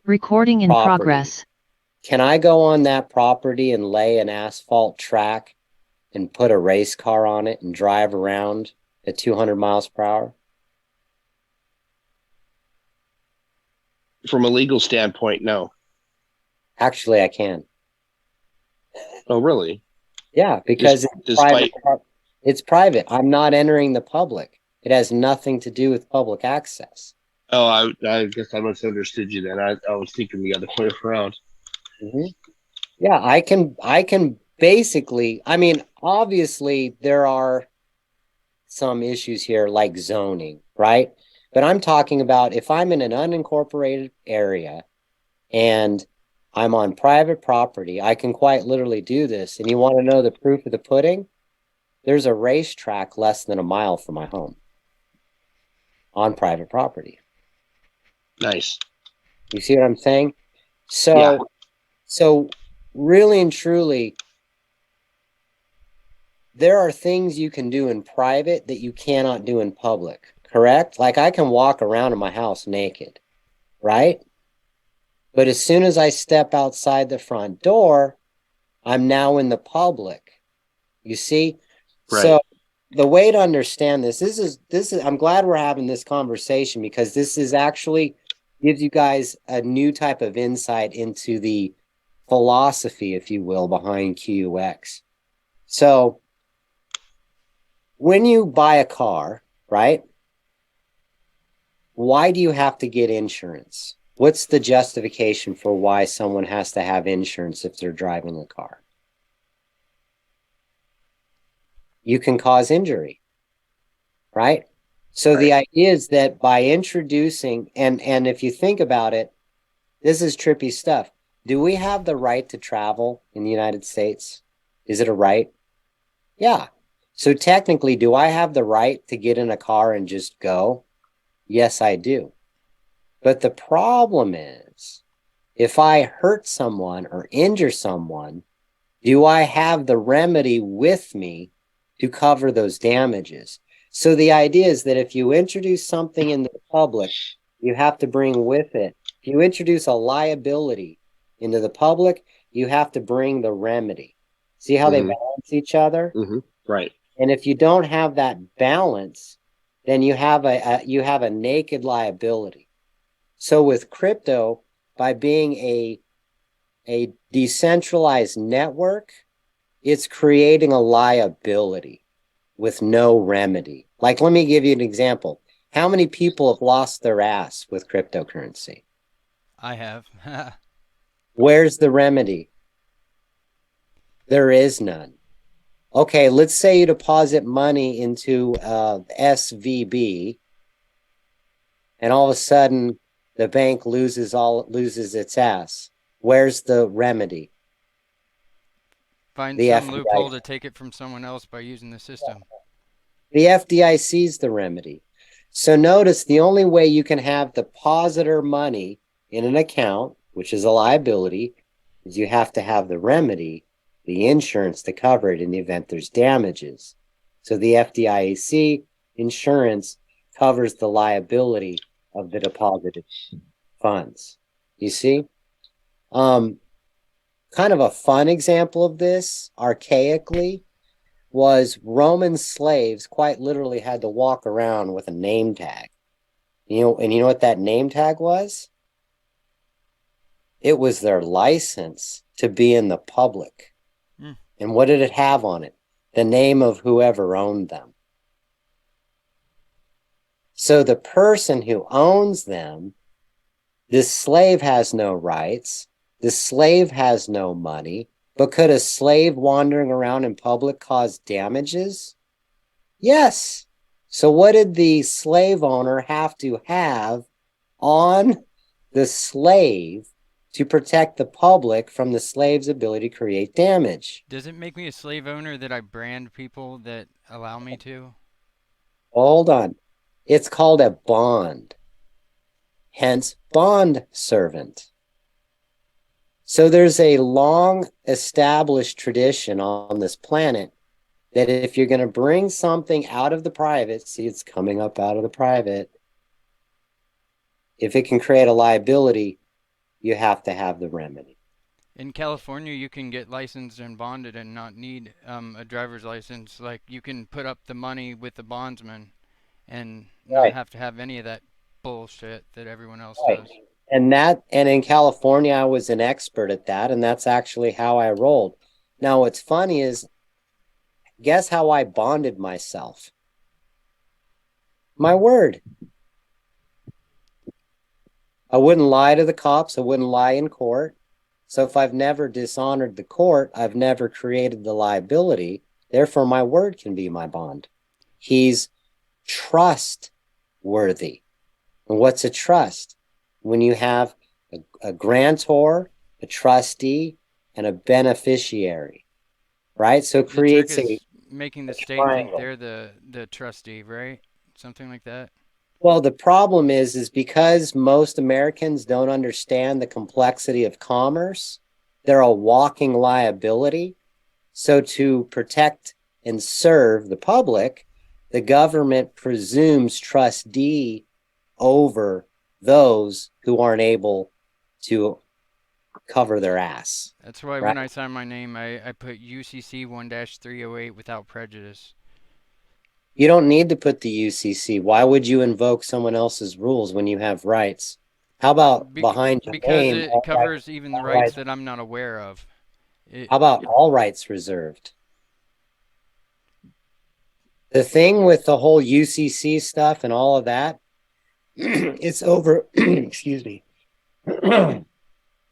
Recording in property. progress. Can I go on that property and lay an asphalt track and put a race car on it and drive around at 200 miles per hour? From a legal standpoint, no. Actually, I can. Oh, really? Yeah, because Despite it's private. I'm not entering the public. It has nothing to do with public access. oh, I guess I misunderstood you then. I was thinking the other way around. Mm-hmm. Yeah, I can basically, I mean, obviously there are some issues here like zoning, right? But I'm talking about if I'm in an unincorporated area and I'm on private property, I can quite literally do this. And you want to know the proof of the pudding? There's a racetrack less than a mile from my home on private property. Nice. You see what I'm saying? Yeah. So really and truly, there are things you can do in private that you cannot do in public, correct? Like I can walk around in my house naked, right? But as soon as I step outside the front door, I'm now in the public. You see? Right. So the way to understand this is I'm glad we're having this conversation because this is actually gives you guys a new type of insight into the philosophy, if you will, behind QUX. So when you buy a car, right? Why do you have to get insurance? What's the justification for why someone has to have insurance if they're driving a car? You can cause injury, right? So the idea is that by introducing, and if you think about it, this is trippy stuff. Do we have the right to travel in the United States? Is it a right? Yeah. So technically, do I have the right to get in a car and just go? Yes, I do. But the problem is, if I hurt someone or injure someone, do I have the remedy with me to cover those damages? So the idea is that if you introduce something in the public, you have to bring with it. If you introduce a liability into the public, you have to bring the remedy. See how they balance each other? Right. And if you don't have that balance, then you have a naked liability. So with crypto, by being a decentralized network, it's creating a liability with no remedy. Like, let me give you an example. How many people have lost their ass with cryptocurrency? I have. Where's the remedy? There is none. Okay, let's say you deposit money into SVB, and all of a sudden the bank loses its ass. Where's the remedy? Find The some FDIC. loophole to take it from someone else by using the system. The FDIC is the remedy. So notice the only way you can have depositor money in an account, which is a liability, is you have to have the remedy, the insurance to cover it in the event there's damages. So the FDIC insurance covers the liability of the deposited funds. You see? Kind of a fun example of this, archaically, was Roman slaves quite literally had to walk around with a name tag. And you know what that name tag was? It was their license to be in the public. And what did it have on it? The name of whoever owned them. So the person who owns them, this slave has no rights. The slave has no money. But could a slave wandering around in public cause damages? Yes. So what did the slave owner have to have on the slave to protect the public from the slave's ability to create damage? Does it make me a slave owner that I brand people that allow me to? Hold on. It's called a bond. Hence, bond servant. So there's a long established tradition on this planet that if you're going to bring something out of the private, see, it's coming up out of the private. If it can create a liability, you have to have the remedy. In California, you can get licensed and bonded and not need a driver's license. Like you can put up the money with the bondsman and not Right, have to have any of that bullshit that everyone else right. does. And in California, I was an expert at that, and that's actually how I rolled. Now, what's funny is, guess how I bonded myself? My word. I wouldn't lie to the cops. I wouldn't lie in court. So if I've never dishonored the court, I've never created the liability. Therefore, my word can be my bond. He's trustworthy. And what's a trust? When you have a grantor, a trustee, and a beneficiary, right? So it The trick creates is making a the state think triangle. they're the trustee, right? Something like that. Well, the problem is because most Americans don't understand the complexity of commerce, they're a walking liability. So to protect and serve the public, the government presumes trustee over those who aren't able to cover their ass, That's why right? when I sign my name, I put UCC 1-308 without prejudice. You don't need to put the UCC. Why would you invoke someone else's rules when you have rights? How about behind your Because name, it covers even the all rights rights, that I'm not aware of. It, how about all rights reserved? The thing with the whole UCC stuff and all of that, it's over, excuse me,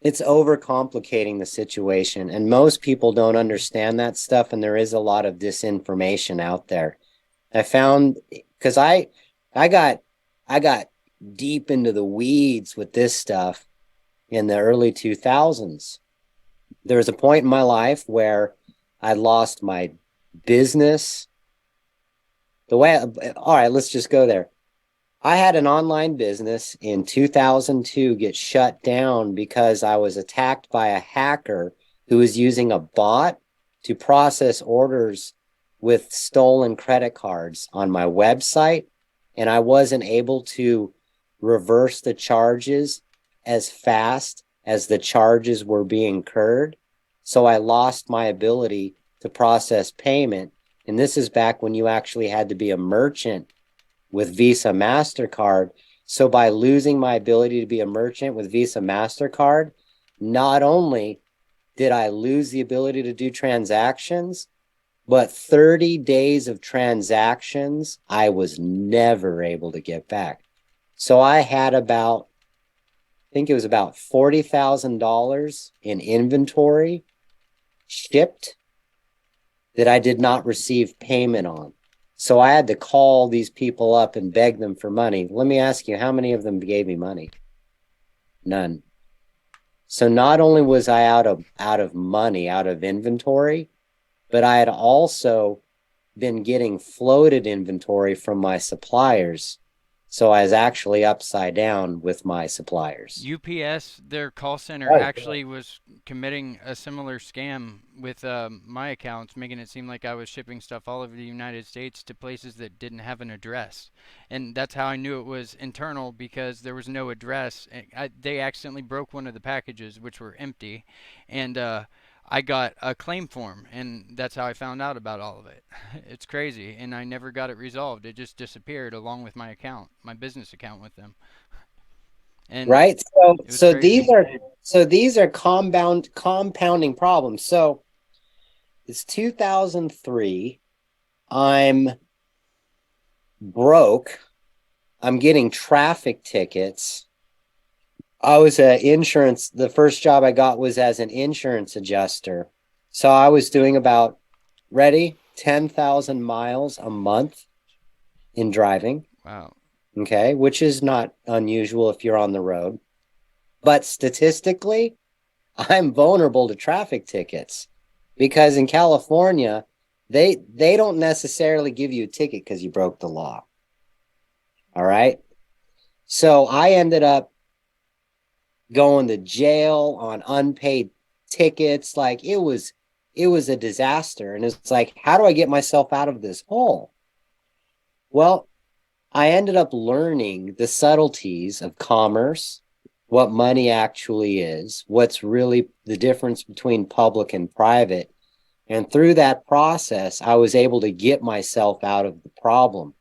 it's over complicating the situation. And most people don't understand that stuff. And there is a lot of disinformation out there. I found because I got I got deep into the weeds with this stuff in the early 2000s. There was a point in my life where I lost my business. All right, let's just go there. I had an online business in 2002 get shut down because I was attacked by a hacker who was using a bot to process orders with stolen credit cards on my website. And I wasn't able to reverse the charges as fast as the charges were being incurred. So I lost my ability to process payment. And this is back when you actually had to be a merchant with Visa MasterCard. So by losing my ability to be a merchant with Visa MasterCard, not only did I lose the ability to do transactions, but 30 days of transactions I was never able to get back. So I had I think it was about $40,000 in inventory shipped that I did not receive payment on. So I had to call these people up and beg them for money. Let me ask you, how many of them gave me money? None. So not only was I out of money, out of inventory, but I had also been getting floated inventory from my suppliers. So I was actually upside down with my suppliers. UPS, their call center Right. actually was committing a similar scam with my accounts, making it seem like I was shipping stuff all over the United States to places that didn't have an address. And that's how I knew it was internal because there was no address. They accidentally broke one of the packages, which were empty, and I got a claim form, and that's how I found out about all of it. It's crazy, and I never got it resolved. It just disappeared along with my account, my business account with them, and Right. So it was so crazy. these are compounding problems. So it's 2003. I'm broke. I'm getting traffic tickets. I was a insurance. The first job I got was as an insurance adjuster. So I was doing about ready 10,000 miles a month in driving. Wow. Okay, which is not unusual if you're on the road. But statistically, I'm vulnerable to traffic tickets because in California, they don't necessarily give you a ticket because you broke the law. All right. So I ended up going to jail on unpaid tickets. Like it was a disaster. And it's like, how do I get myself out of this hole? Well, I ended up learning the subtleties of commerce what money actually is, what's really the difference between public and private. And through that process, I was able to get myself out of the problem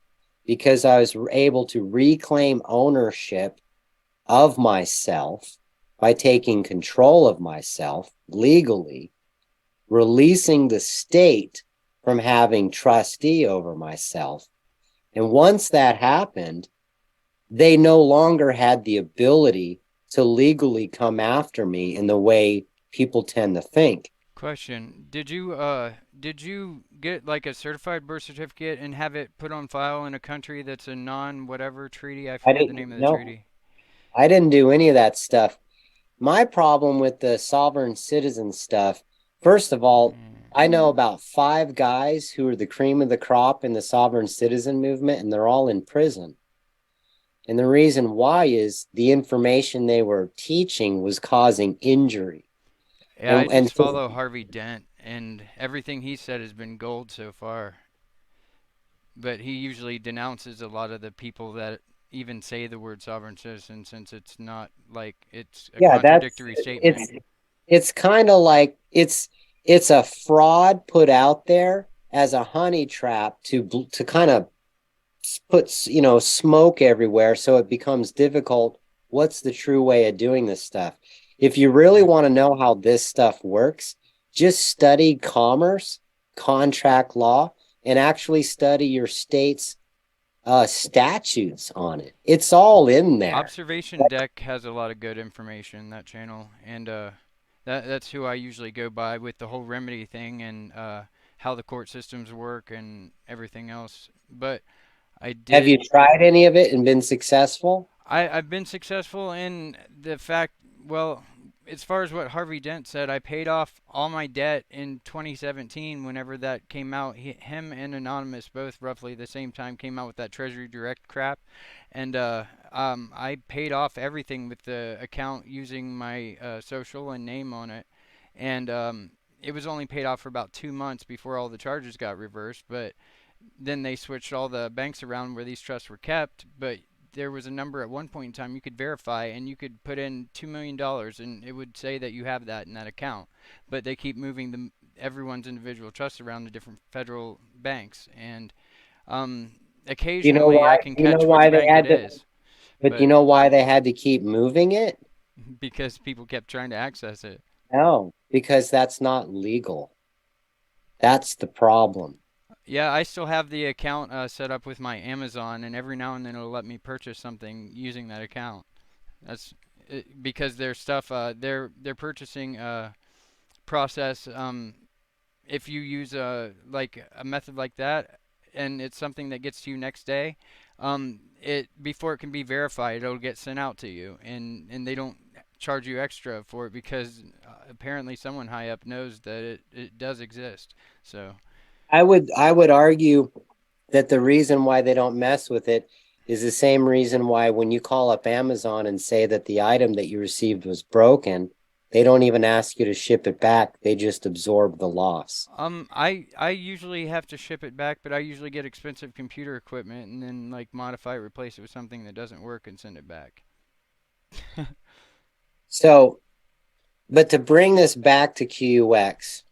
because I was able to reclaim ownership of myself by taking control of myself legally, releasing the state from having trustee over myself. And once that happened, they no longer had the ability to legally come after me in the way people tend to think. Question: did you get like a certified birth certificate and have it put on file in a country that's a non whatever treaty? I I forget the didn't name of the know. treaty. I didn't do any of that stuff. My problem with the sovereign citizen stuff, first of all, Mm. I know about five guys who are the cream of the crop in the sovereign citizen movement, and they're all in prison. And the reason why is the information they were teaching was causing injury. Yeah, I And just follow Harvey Dent, and everything he said has been gold so far. But he usually denounces a lot of the people that even say the word sovereign citizen, since it's not like it's a yeah, that's contradictory statement. it's it's kind of like it's a fraud put out there as a honey trap to kind of puts smoke everywhere so it becomes difficult. What's the true way of doing this stuff? If you really Right. want to know how this stuff works, just study commerce, contract law, and actually study your state's statutes on it. It's all in there. Observation Deck has a lot of good information, that channel, and that's who I usually go by with the whole remedy thing and how the court systems work and everything else. But I Have you did tried any of it and been successful? I've been successful in the fact, well, as far as what Harvey Dent said, I paid off all my debt in 2017 whenever that came out. Him and Anonymous, both roughly the same time, came out with that Treasury Direct crap. And I paid off everything with the account using my social and name on it. And it was only paid off for about 2 months before all the charges got reversed. But then they switched all the banks around where these trusts were kept, but there was a number at one point in time you could verify and you could put in $2 million and it would say that you have that in that account. But they keep moving everyone's individual trusts around to different federal banks, and um, Do you know occasionally I why? can Do you know catch which why they bank it had to? is, But do you but know why they had to keep moving it? because people kept trying to access it. No, because that's not legal. That's the problem. Yeah, I still have the account set up with my Amazon, and every now and then it'll let me purchase something using that account. That's because their stuff. Their purchasing process. If you use a method like that, and it's something that gets to you next day, it before it can be verified, it'll get sent out to you, and they don't charge you extra for it because apparently someone high up knows that it does exist. So I would argue that the reason why they don't mess with it is the same reason why when you call up Amazon and say that the item that you received was broken, they don't even ask you to ship it back. They just absorb the loss. I usually have to ship it back, but I usually get expensive computer equipment and then like modify it, replace it with something that doesn't work, and send it back. So, but to bring this back to QUX,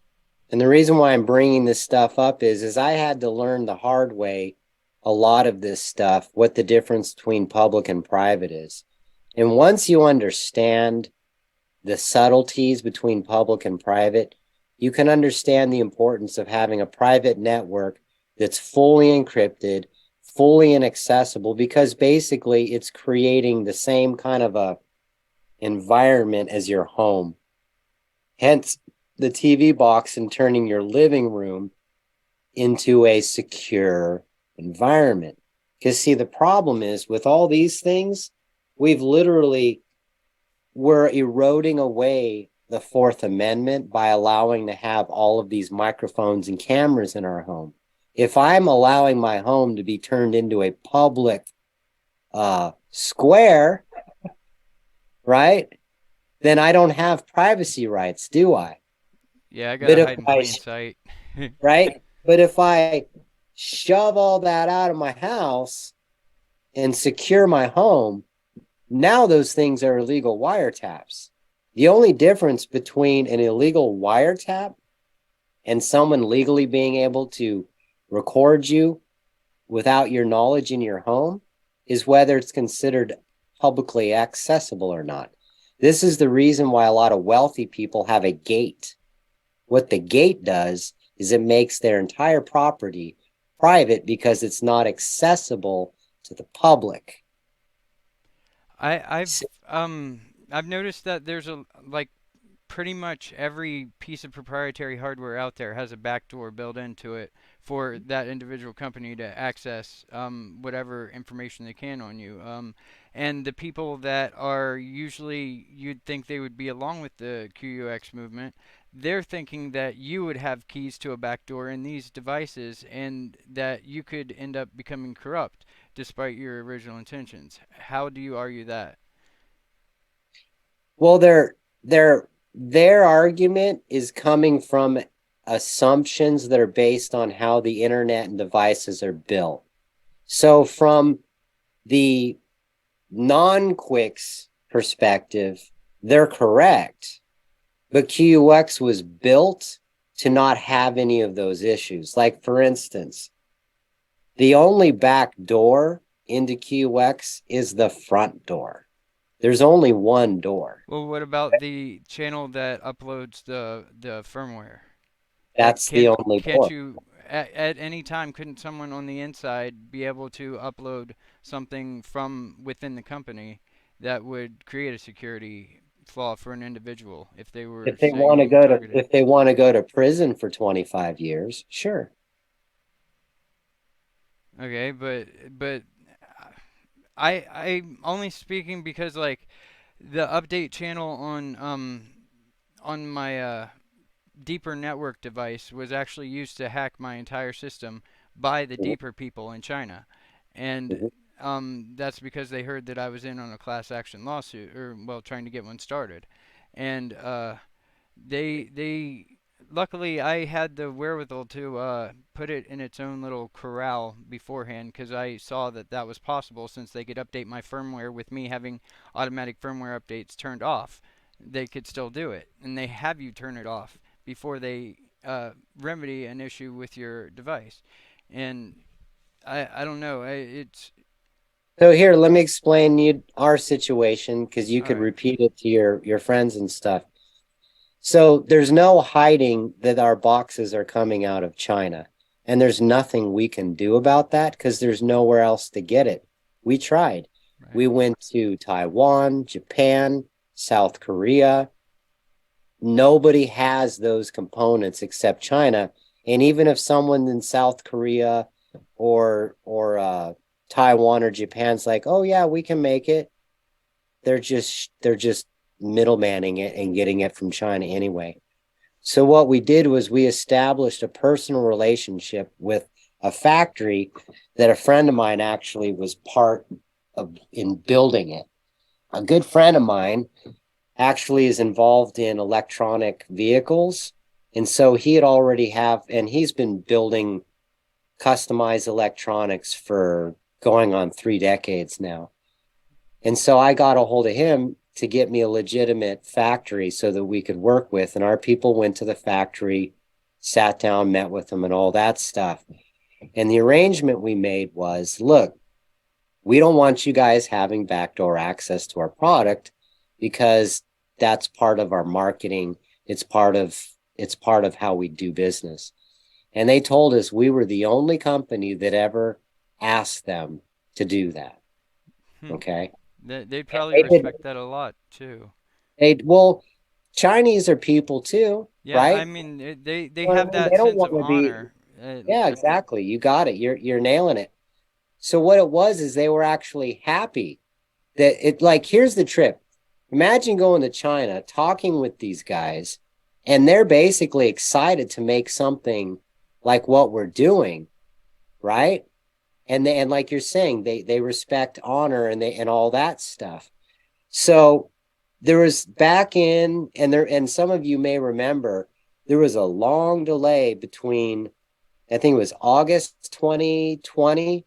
and the reason why I'm bringing this stuff up is I had to learn the hard way a lot of this stuff, what the difference between public and private is. And once you understand the subtleties between public and private, you can understand the importance of having a private network that's fully encrypted, fully inaccessible, because basically it's creating the same kind of a environment as your home. Hence the TV box and turning your living room into a secure environment. Because see, the problem is with all these things, we've literally we're eroding away the Fourth Amendment by allowing to have all of these microphones and cameras in our home. If I'm allowing my home to be turned into a public square, right? Then I don't have privacy rights, do I? Yeah, I But gotta if hide in I, plain sight. right? But if I shove all that out of my house and secure my home, Now those things are illegal wiretaps. The only difference between an illegal wiretap and someone legally being able to record you without your knowledge in your home is whether it's considered publicly accessible or not. This is the reason why a lot of wealthy people have a gate. What the gate does is it makes their entire property private because it's not accessible to the public. I, I've noticed that there's a like pretty much every piece of proprietary hardware out there has a backdoor built into it for that individual company to access whatever information they can on you. And the people that are usually you'd think they would be along with the QUX movement, they're thinking that you would have keys to a backdoor in these devices and that you could end up becoming corrupt despite your original intentions. How do you argue that? Well, their argument is coming from assumptions that are based on how the internet and devices are built. So from the non-QuX perspective, they're correct. But QUX was built to not have any of those issues. Like, for instance, the only back door into QX is the front door. There's only one door. Well, what about the channel that uploads the firmware? That's the only Can't door. you at any time couldn't someone on the inside be able to upload something from within the company that would create a security flaw for an individual if they were, say, being targeted? If they want to go to prison for 25 years, sure. Okay, but I'm only speaking because like the update channel on my deeper network device was actually used to hack my entire system by the Mhm. deeper people in China. And Mhm. that's because they heard that I was in on a class action lawsuit, or well, trying to get one started. And they luckily I had the wherewithal to put it in its own little corral beforehand because I saw that that was possible since they could update my firmware with me having automatic firmware updates turned off. They could still do it, and they have you turn it off before they remedy an issue with your device. And I don't know. It's So here, let me explain you our situation because you all could right. repeat it to your friends and stuff. So there's no hiding that our boxes are coming out of China. And there's nothing we can do about that because there's nowhere else to get it. We tried. Right. We went to Taiwan, Japan, South Korea. Nobody has those components except China. And even if someone in South Korea or Taiwan or Japan's like, oh yeah, we can make it, they're just middlemaning it and getting it from China anyway. So what we did was we established a personal relationship with a factory that a friend of mine actually was part of in building it. A good friend of mine actually is involved in electronic vehicles. And so he had already have, and he's been building customized electronics for going on 3 decades now. And so I got a hold of him to get me a legitimate factory so that we could work with. And our people went to the factory, sat down, met with them, and all that stuff. And the arrangement we made was look, we don't want you guys having backdoor access to our product because that's part of our marketing. It's part of how we do business. And they told us we were the only company that ever asked them to do that. Hmm. Okay. They'd probably They did respect that a lot too. well, Chinese are people too, Yeah, I right? mean, they Well, have they that don't sense want of to be. honor. Yeah, exactly. You got it. You're nailing it. So what it was is they were actually happy that it like here's the trip. Imagine going to China, talking with these guys, and they're basically excited to make something like what we're doing, right? And like you're saying, they respect honor and all that stuff. So there was back in and some of you may remember there was a long delay between I think it was August 2020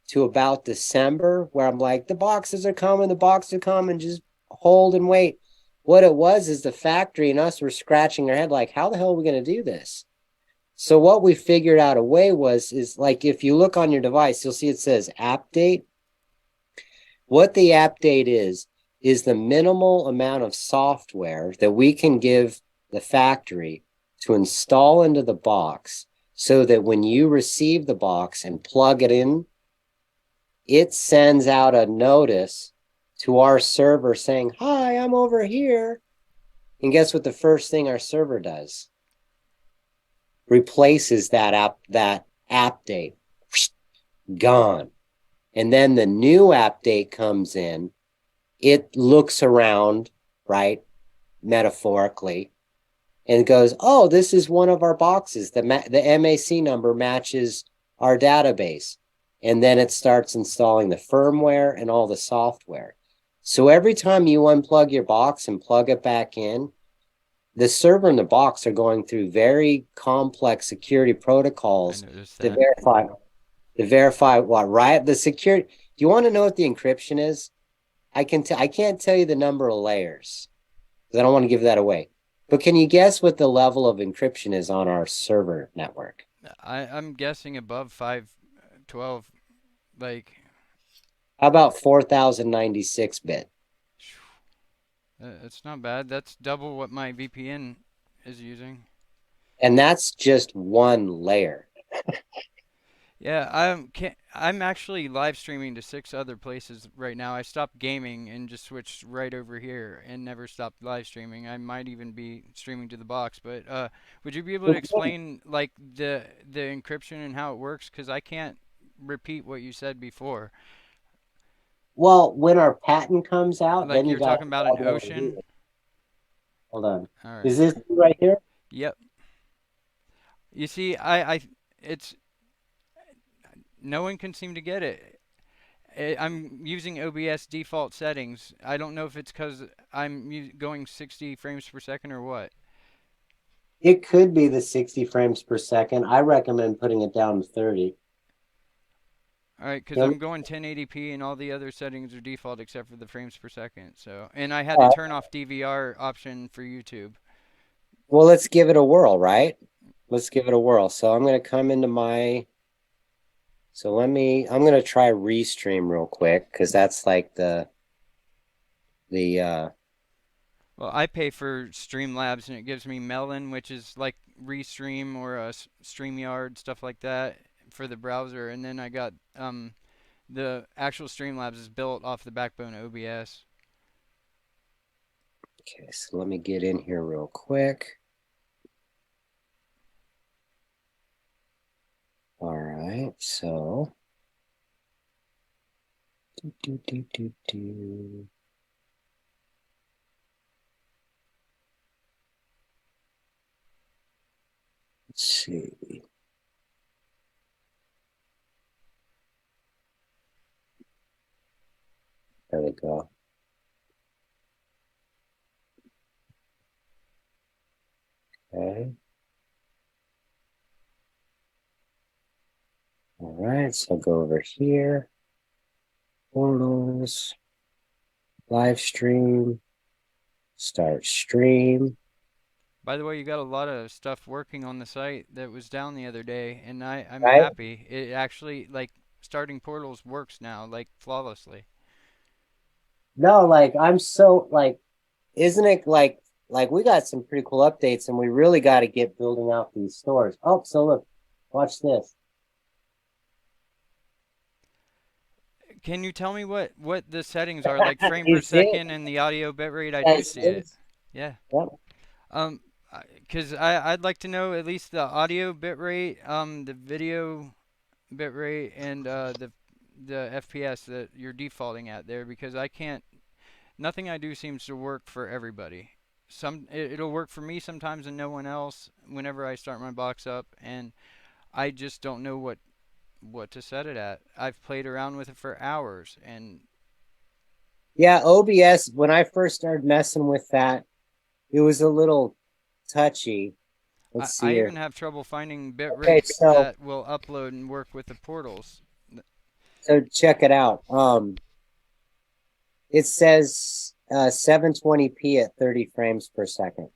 to about December, where I'm like, the boxes are coming, the boxes are coming, just hold and wait. What it was is the factory and us were scratching our head like, how the hell are we going to do this? So what we figured out a way was is like if you look on your device, you'll see it says app date. What the app date is the minimal amount of software that we can give the factory to install into the box so that when you receive the box and plug it in, it sends out a notice to our server saying, "Hi, I'm over here." And guess what the first thing our server does? Replaces that app date. Gone. And then the new app date comes in. It looks around, right? Metaphorically, and goes, "Oh, this is one of our boxes. The MAC number matches our database." And then it starts installing the firmware and all the software. So every time you unplug your box and plug it back in, the server and the box are going through very complex security I protocols noticed to that. verify what, right? The security. Do you want to know what the encryption is? I can't tell you the number of layers because I don't want to give that away. But can you guess what the level of encryption is on our server network? I'm guessing above 512. Like, How about 4096 bit? it's not bad. That's double what my VPN is using. And that's just one layer. Yeah, I'm actually live streaming to 6 other places right now. I stopped gaming and just switched right over here and never stopped live streaming. I might even be streaming to the box, but would you be able to explain like the encryption and how it works? Because I can't repeat what you said before. Well, when our patent comes out, Like then you you're got talking to about an be able to do ocean. it. Hold on. All Is right. this right here? Yep. You see, it's no one can seem to get it. I'm using OBS default settings. I don't know if it's because I'm going 60 frames per second or what. It could be the 60 frames per second. I recommend putting it down to 30. All right, because You know, I'm going 1080p and all the other settings are default except for the frames per second. So, and I had to all right. turn off DVR option for YouTube. Well, let's give it a whirl, right? Let's give it a whirl. So I'm going to come into my, I'm going to try Restream real quick because that's like the Well, I pay for Streamlabs and it gives me Melon, which is like Restream or StreamYard stuff like that for the browser, and then I got the actual Streamlabs is built off the backbone of OBS. okay, so let me get in here real quick. All right, so do. Let's see. There we go. Okay. All right, so I'll go over here. Portals, live stream, start stream. By the way, you got a lot of stuff working on the site that was down the other day, and I'm Right? happy. It actually like starting portals works now like flawlessly. No, like I'm so like, isn't it like we got some pretty cool updates and we really got to get building out these stores. Oh, so look, watch this. Can you tell me what the settings are like frame You per see it? second and the audio bitrate? I do That's see it. this. Yeah. Yep. Um, because I'd like to know at least the audio bitrate, the video bitrate, and the FPS that you're defaulting at there because I can't. Nothing I do seems to work for everybody. It'll work for me sometimes and no one else whenever I start my box up, and I just don't know what to set it at. I've played around with it for hours, and Yeah, OBS, when I first started messing with that, it was a little touchy. I, Let's see I here. even have trouble finding bit Okay, rates so that will upload and work with the portals. So check it out. It says 720p at 30 frames per second.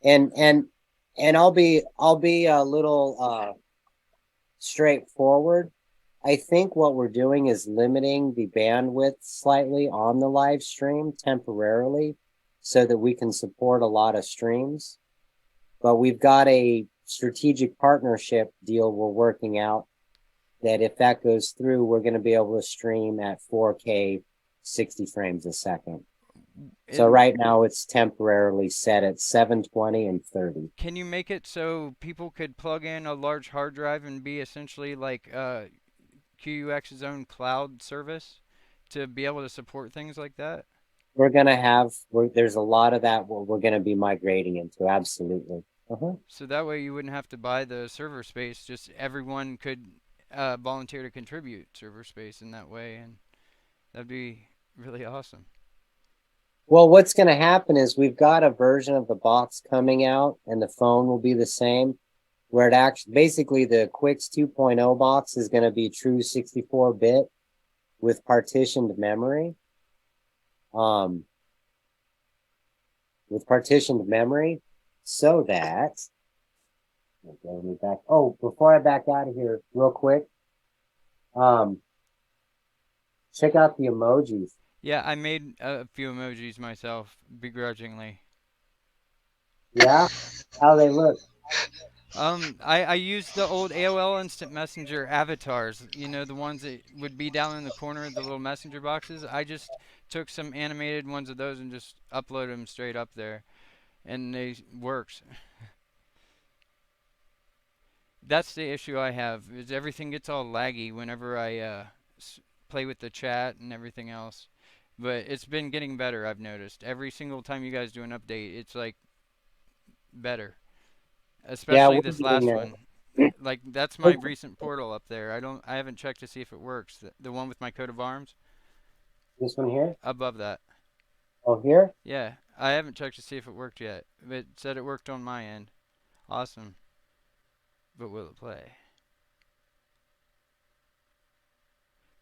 And and I'll be a little straightforward. I think what we're doing is limiting the bandwidth slightly on the live stream temporarily so that we can support a lot of streams. But we've got a strategic partnership deal we're working out that if that goes through, we're going to be able to stream at 4K 60 frames a second. So It, right now it's temporarily set at 720 and 30. can you make it so people could plug in a large hard drive and be essentially like QUX's own cloud service to be able to support things like that? We're going to have, there's a lot of that we're going to be migrating into. Absolutely. Uh-huh. So that way you wouldn't have to buy the server space. Just everyone could volunteer to contribute server space in that way, and that'd be really awesome. Well, what's going to happen is we've got a version of the box coming out and the phone will be the same, where it actually, basically the QuX 2.0 box is going to be true 64-bit with partitioned memory. Um, with partitioned memory so that, okay, let me back. Oh, before I back out of here real quick, um, check out the emojis. Yeah, I made a few emojis myself, begrudgingly. Yeah, how they look. I used the old AOL Instant Messenger avatars, you know, the ones that would be down in the corner of the little messenger boxes. I just took some animated ones of those and just uploaded them straight up there, and they works. That's the issue I have, is everything gets all laggy whenever I play with the chat and everything else. But it's been getting better, I've noticed. Every single time you guys do an update, it's like better. Yeah, Especially we're this getting last there. one. Like that's my recent portal up there. I haven't checked to see if it works. The one with my coat of arms This one here. above that. Oh, here. Yeah, I haven't checked to see if it worked yet. It said it worked on my end. Awesome. But will it play?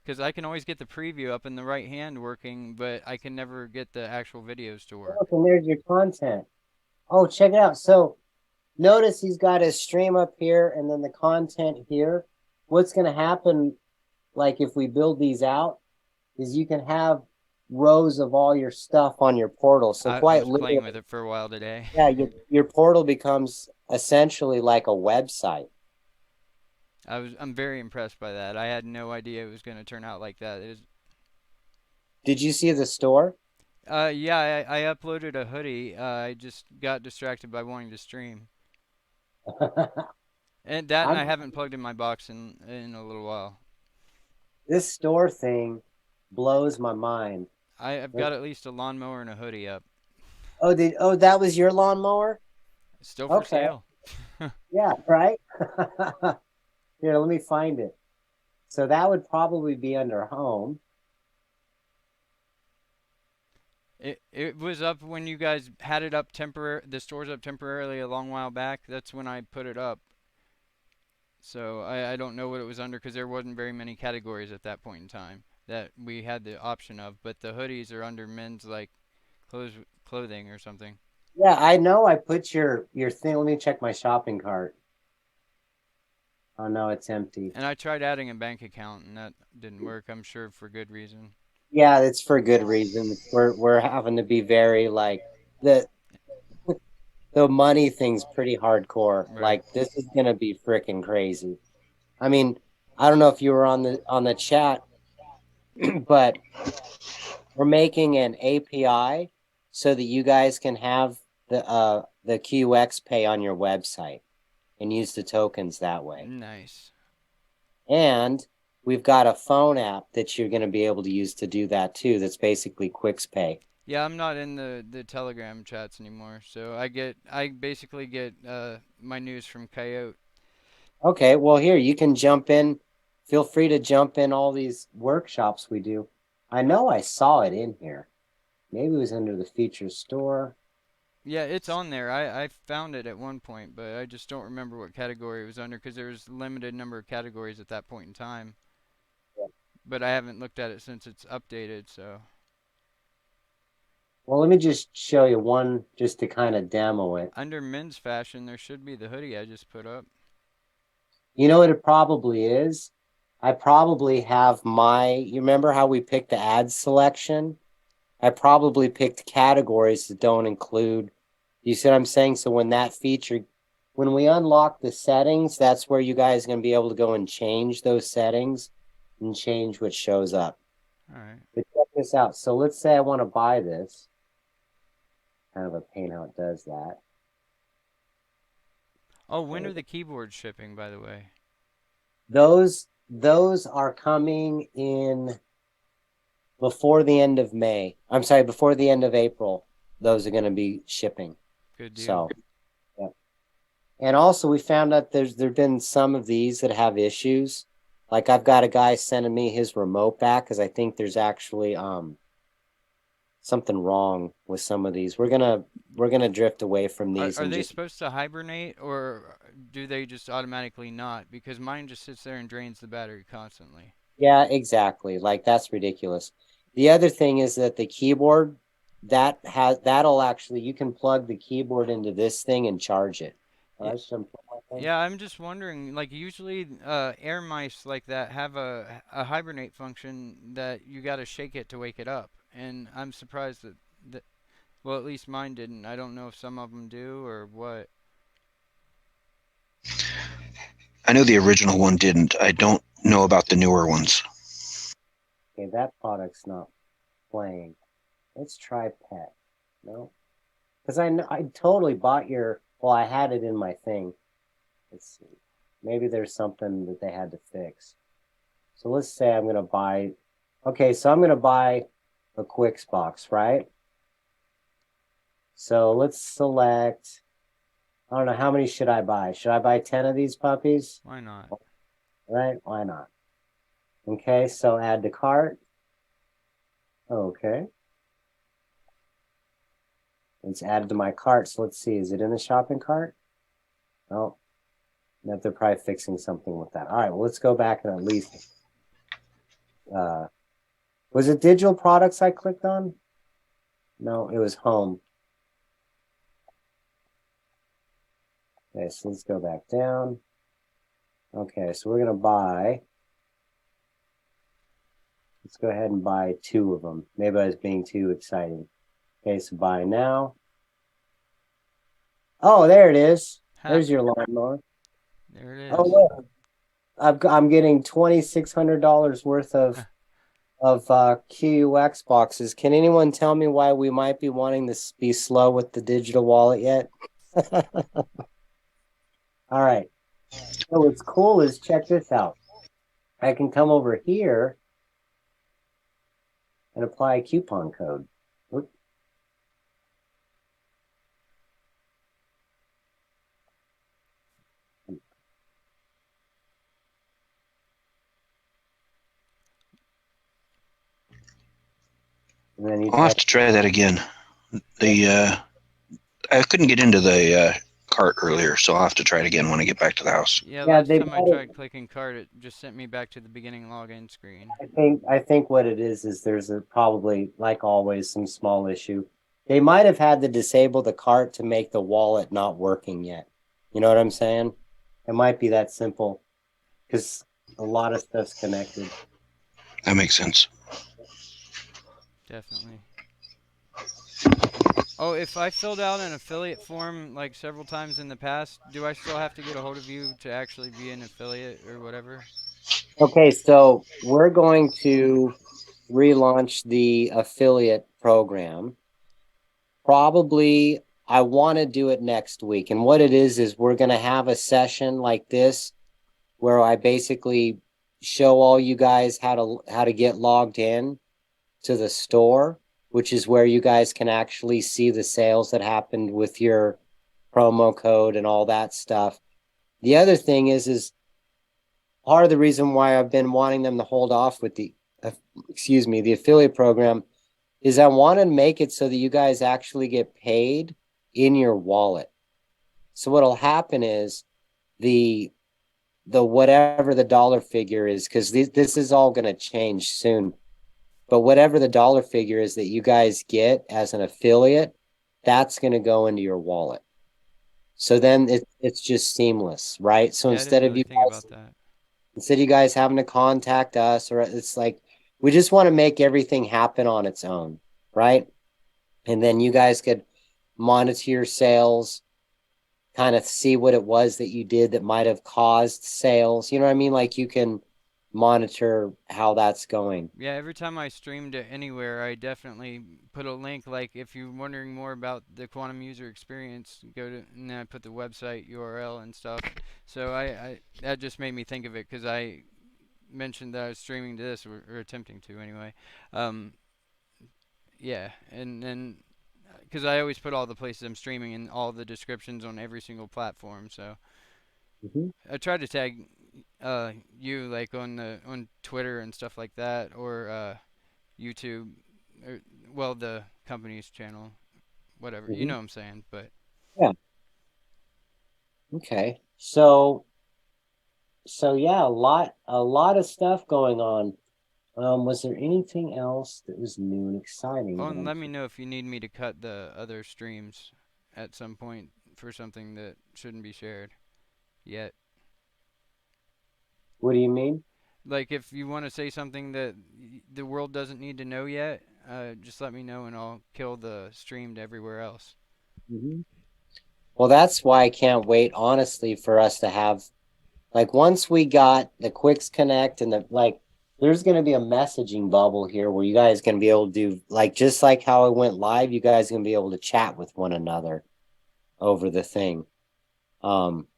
Because I can always get the preview up in the right hand working, but I can never get the actual videos to work. Look, and there's your content. Oh, check it out. So notice he's got his stream up here and then the content here. What's going to happen, like if we build these out, is you can have rows of all your stuff on your portal. So I quite was playing literally, with it for a while today. yeah, your portal becomes essentially like a website. I'm very impressed by that. I had no idea it was going to turn out like that. It was, Did you see the store? yeah, I uploaded a hoodie. I just got distracted by wanting to stream. And that, and I I'm haven't plugged in my box in a little while. This store thing blows my mind. I've got at least a lawnmower and a hoodie up. Oh, that was your lawnmower? Still for Okay. sale. Yeah, right? Here, let me find it. So that would probably be under home. It was up when you guys had it up the stores up temporarily a long while back. That's when I put it up. So I don't know what it was under because there wasn't very many categories at that point in time that we had the option of. But the hoodies are under men's like clothes clothing or something. Yeah, I know I put your thing. Let me check my shopping cart. Oh no, it's empty. And I tried adding a bank account and that didn't work. I'm sure for good reason. Yeah, it's for good reason. We're having to be very like the the money thing's pretty hardcore. Right. Like this is gonna be freaking crazy. I mean, I don't know if you were on the chat, but we're making an API so that you guys can have the QX pay on your website and use the tokens that way. Nice. And we've got a phone app that you're going to be able to use to do that too. That's basically QuX Pay. Yeah, I'm not in the Telegram chats anymore, so I basically get my news from Coyote. Okay, well here you can jump in. Feel free to jump in all these workshops we do. I know I saw it in here. Maybe it was under the feature store. Yeah, it's on there. I found it at one point, but I just don't remember what category it was under because there was limited number of categories at that point in time. But I haven't looked at it since it's updated, so. Well, let me just show you one just to kind of demo it. Under men's fashion, there should be the hoodie I just put up. You know what it probably is? I probably have you remember how we picked the ad selection? I probably picked categories that don't include, you see what I'm saying? So when we unlock the settings, that's where you guys are going to be able to go and change those settings and change what shows up. All right. But check this out. So let's say I want to buy this. Kind of a pain how it does that. Oh, when are the keyboards shipping, by the way? Those are coming in before the end of May. I'm sorry, before the end of April. Those are going to be shipping. Good deal. So, yeah. And also we found out there've been some of these that have issues. Like I've got a guy sending me his remote back because I think there's actually something wrong with some of these. We're gonna drift away from these Are and they just supposed to hibernate or do they just automatically not? Because mine just sits there and drains the battery constantly. yeah, exactly. Like that's ridiculous. The other thing is that the keyboard that'll actually you can plug the keyboard into this thing and charge it. Yeah, That's some thing. yeah, I'm just wondering, like usually air mice like that have a hibernate function that you got to shake it to wake it up. And I'm surprised that well, at least mine didn't. I don't know if some of them do or what. I know the original one didn't. I don't know about the newer ones. Okay, that product's not playing. Let's try pet. No, because I totally bought well, I had it in my thing. Let's see. Maybe there's something that they had to fix. So let's say I'm gonna buy. Okay, so I'm gonna buy a QuX box, right? So let's select. I don't know how many should I buy. Should I buy 10 of these puppies? Why not? Right? Why not? Okay, so add to cart. Okay. It's added to my cart. So let's see. Is it in the shopping cart? Oh, no, they're probably fixing something with that. All right, well, let's go back and at least. Was it digital products I clicked on? No, it was home. Okay, so let's go back down. Okay, so we're going to buy. Let's go ahead and buy 2 of them. Maybe I was being too exciting. Okay, so buy now. Oh, there it is. There's your lawnmower. There it is. Oh, look. I'm getting $2,600 worth of QuX boxes. Can anyone tell me why we might be wanting to be slow with the digital wallet yet? All right. So what's cool is check this out. I can come over here and apply a coupon code. Oop. And then you I'll have to try that again. I couldn't get into the cart earlier, so I'll have to try it again when I get back to the house. Yeah, Yeah, last they time I might have- tried clicking card, it just sent me back to the beginning login screen. I think what it is there's probably, like always, some small issue. They might have had to disable the cart to make the wallet not working yet. You know what I'm saying? It might be that simple because a lot of stuff's connected. That makes sense. Definitely. Oh, if I filled out an affiliate form like several times in the past, do I still have to get a hold of you to actually be an affiliate or whatever? Okay, so we're going to relaunch the affiliate program. Probably, I want to do it next week. And what it is we're going to have a session like this where I basically show all you guys how to get logged in to the store, which is where you guys can actually see the sales that happened with your promo code and all that stuff. The other thing is part of the reason why I've been wanting them to hold off with the affiliate program is I want to make it so that you guys actually get paid in your wallet. So what'll happen is the whatever the dollar figure is, because this is all going to change soon. But whatever the dollar figure is that you guys get as an affiliate, that's going to go into your wallet. So then it's just seamless, right? So Yeah, I didn't really think about that. instead of you guys having to contact us, or it's like we just want to make everything happen on its own, right? And then you guys could monitor your sales, kind of see what it was that you did that might have caused sales. You know what I mean? Like you can monitor how that's going. Yeah, every time I streamed it anywhere, I definitely put a link. Like, if you're wondering more about the quantum user experience, go to, and then I put the website URL and stuff. So I that just made me think of it because I mentioned that I was streaming to this, or attempting to anyway. Um, yeah, and then because I always put all the places I'm streaming and all the descriptions on every single platform. So Mhm. I tried to tag you like on Twitter and stuff like that, or YouTube, or, well, the company's channel, whatever. You know Mhm. what I'm saying, but Yeah. Okay. So yeah, a lot of stuff going on. Was there anything else that was new and exciting oh, that and I'm let me know if you need me to cut the other streams at some point for something that shouldn't be shared yet. What do you mean? Like, if you want to say something that the world doesn't need to know yet, just let me know and I'll kill the streamed everywhere else. Mhm. Well, that's why I can't wait, honestly, for us to have like once we got the QuX Connect and the like, there's going to be a messaging bubble here where you guys going to be able to do like just like how it went live, you guys going to be able to chat with one another over the thing. Um,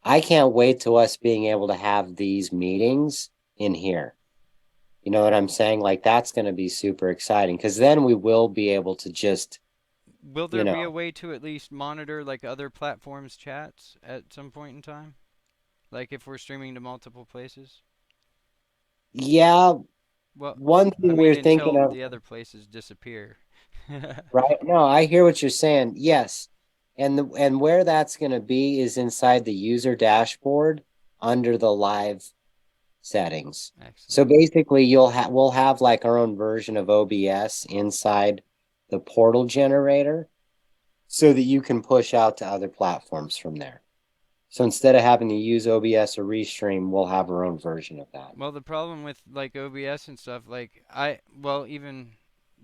I can't wait to us being able to have these meetings in here. You know what I'm saying? Like that's going to be super exciting because then we will be able to just, Will you there be a know, way to at least monitor like other platforms' chats at some point in time? Like if we're streaming to multiple places? yeah, Well, one I thing mean, we're thinking until of, the other places disappear. right? No, I hear what you're saying. Yes. And where that's going to be is inside the user dashboard under the live settings. So Excellent. basically we'll have like our own version of OBS inside the portal generator so that you can push out to other platforms from there. So instead of having to use OBS or Restream, we'll have our own version of that. Well, the problem with like OBS and stuff, like well, even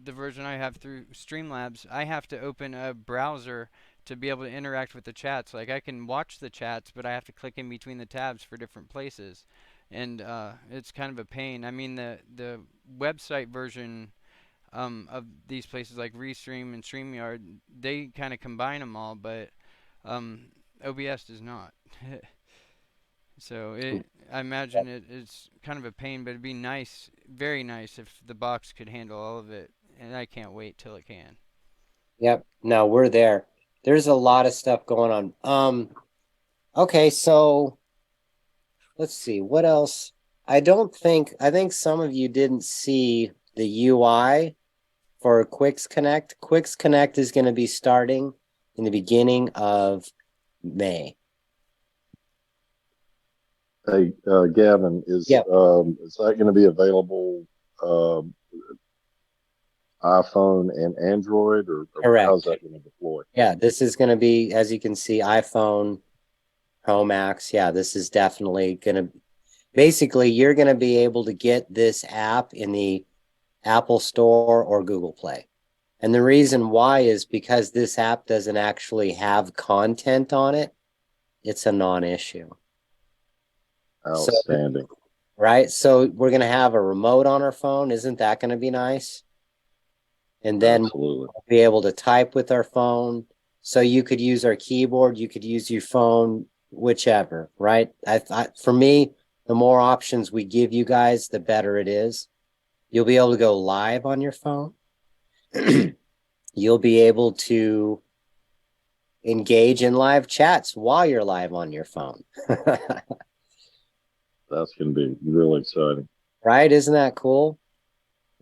the version I have through Streamlabs, I have to open a browser to be able to interact with the chats. Like I can watch the chats, but I have to click in between the tabs for different places, and it's kind of a pain. I mean, the website version of these places like Restream and StreamYard, they kind of combine them all, but um, OBS does not. So I imagine it's kind of a pain, but it'd be nice, very nice, if the box could handle all of it, and I can't wait till it can. Yep. No, we're there. There's a lot of stuff going on. Okay, so let's see what else. I think some of you didn't see the UI for QuX Connect. QuX Connect is going to be starting in the beginning of May. Hey, Gavin, Yep, is that going to be available iPhone and Android, or how's correct. that going to deploy? Yeah, this is going to be, as you can see, iPhone, Pro Max. Yeah, this is definitely going to, basically, you're going to be able to get this app in the Apple Store or Google Play. And the reason why is because this app doesn't actually have content on it. It's a non-issue. So, Outstanding. right? So we're going to have a remote on our phone. Isn't that going to be nice? And then Absolutely. we'll be able to type with our phone. So you could use our keyboard, you could use your phone, whichever, right? For me, the more options we give you guys, the better it is. You'll be able to go live on your phone. You'll be able to engage in live chats while you're live on your phone. That's going to be really exciting. Right? Isn't that cool?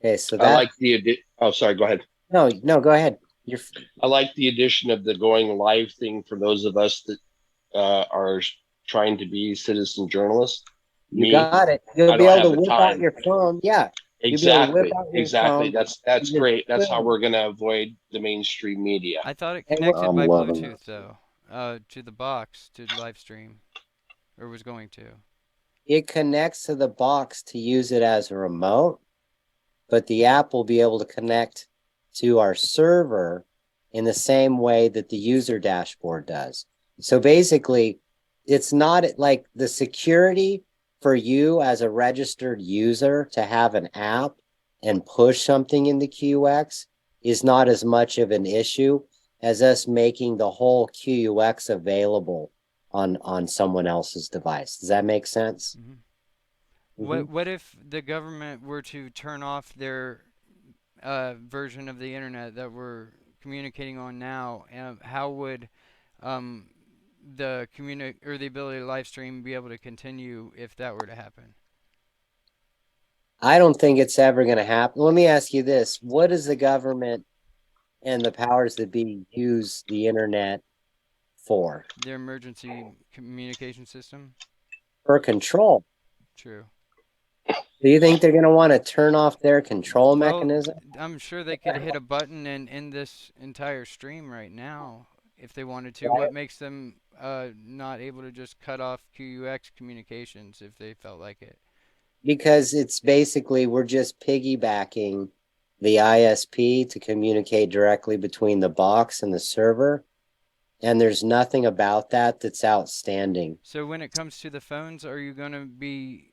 Okay, so I that like the oh, sorry, go ahead. no, go ahead. I like the addition of the going live thing for those of us that are trying to be citizen journalists. You got it. You'll I be don't able have to the whip out time. your phone. Yeah. You'll be able to whip Exactly. out your Exactly. phone. That's You great. That's just how boom. we're going to avoid the mainstream media. I thought it And we're, connected I'm by loving Bluetooth it. though, to the box to live stream, or was going to. it connects to the box to use it as a remote, but the app will be able to connect to our server in the same way that the user dashboard does. So basically, it's not like the security for you as a registered user to have an app and push something in the QX is not as much of an issue as us making the whole QX available on someone else's device. Does that make sense? Mm-hmm. Mm-hmm. What if the government were to turn off their version of the internet that we're communicating on now? How would um, the the ability to live stream be able to continue if that were to happen? I don't think it's ever going to happen. Let me ask you this. What does the government and the powers that be use the internet for? Their emergency communication system? For control. True. Do you think they're going to want to turn off their control Well, mechanism? I'm sure they could hit a button and end this entire stream right now if they wanted to. Right. What makes them not able to just cut off QUX communications if they felt like it? Because it's basically we're just piggybacking the ISP to communicate directly between the box and the server. And there's nothing about that that's outstanding. So when it comes to the phones, are you going to be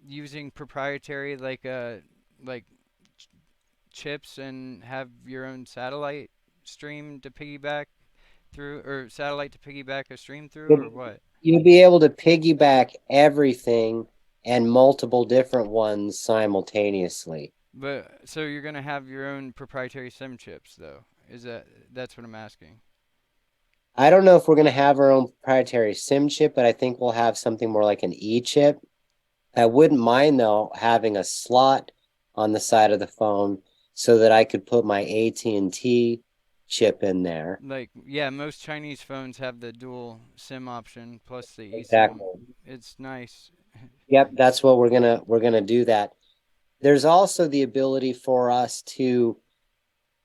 using proprietary like chips and have your own satellite stream to piggyback through, or satellite to piggyback a stream through, or what? You'll be able to piggyback everything and multiple different ones simultaneously. But so you're gonna have your own proprietary SIM chips, though? That's what I'm asking? I don't know if we're going to have our own proprietary SIM chip, but I think we'll have something more like an E chip. I wouldn't mind, though, having a slot on the side of the phone so that I could put my AT&T chip in there. Like, yeah, most Chinese phones have the dual SIM option plus the eSIM. Exactly. It's nice. Yep, that's what we're gonna do that. There's also the ability for us to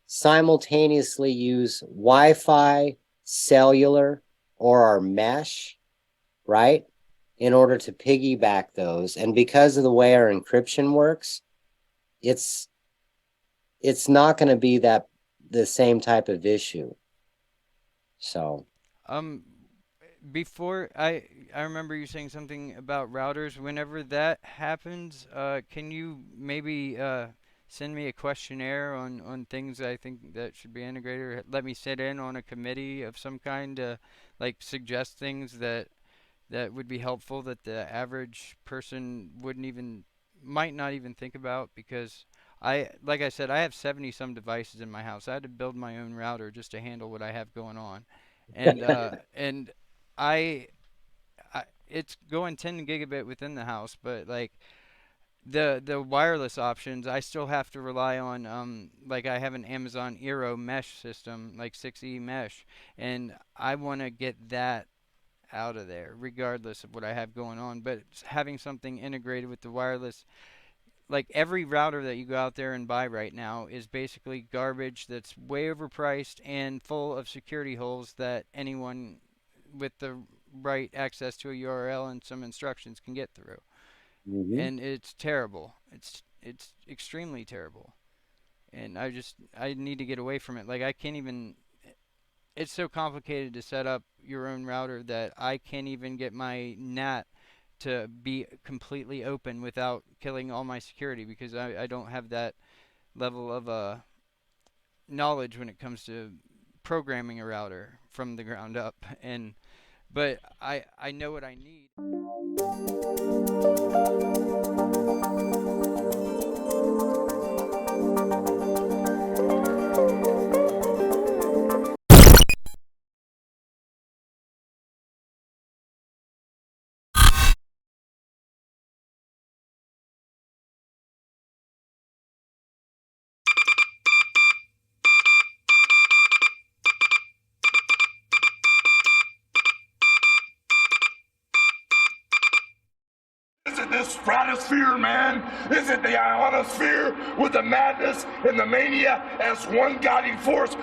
simultaneously use Wi-Fi, cellular, or our mesh, right? In order to piggyback those. And because of the way our encryption works, it's not going to be the same type of issue. So Um, before I remember you saying something about routers. Whenever that happens, can you maybe send me a questionnaire on things I think that should be integrated, or let me sit in on a committee of some kind to like suggest things that would be helpful that the average person might not even think about, because like I said, I have 70 some devices in my house. I had to build my own router just to handle what I have going on. And I, it's going 10 gigabit within the house, but like the wireless options, I still have to rely on like I have an Amazon Eero mesh system, like 6E mesh, and I want to get that out of there regardless of what I have going on. But having something integrated with the wireless, like every router that you go out there and buy right now is basically garbage that's way overpriced and full of security holes that anyone with the right access to a URL and some instructions can get through. mhm. And it's terrible. It's extremely terrible. And I need to get away from it. Like I can't even, it's so complicated to set up your own router that I can't even get my NAT to be completely open without killing all my security, because I don't have that level of knowledge when it comes to programming a router from the ground up. And but I know what I need. it this stratosphere, man? Is it the ionosphere with the madness and the mania as one guiding force?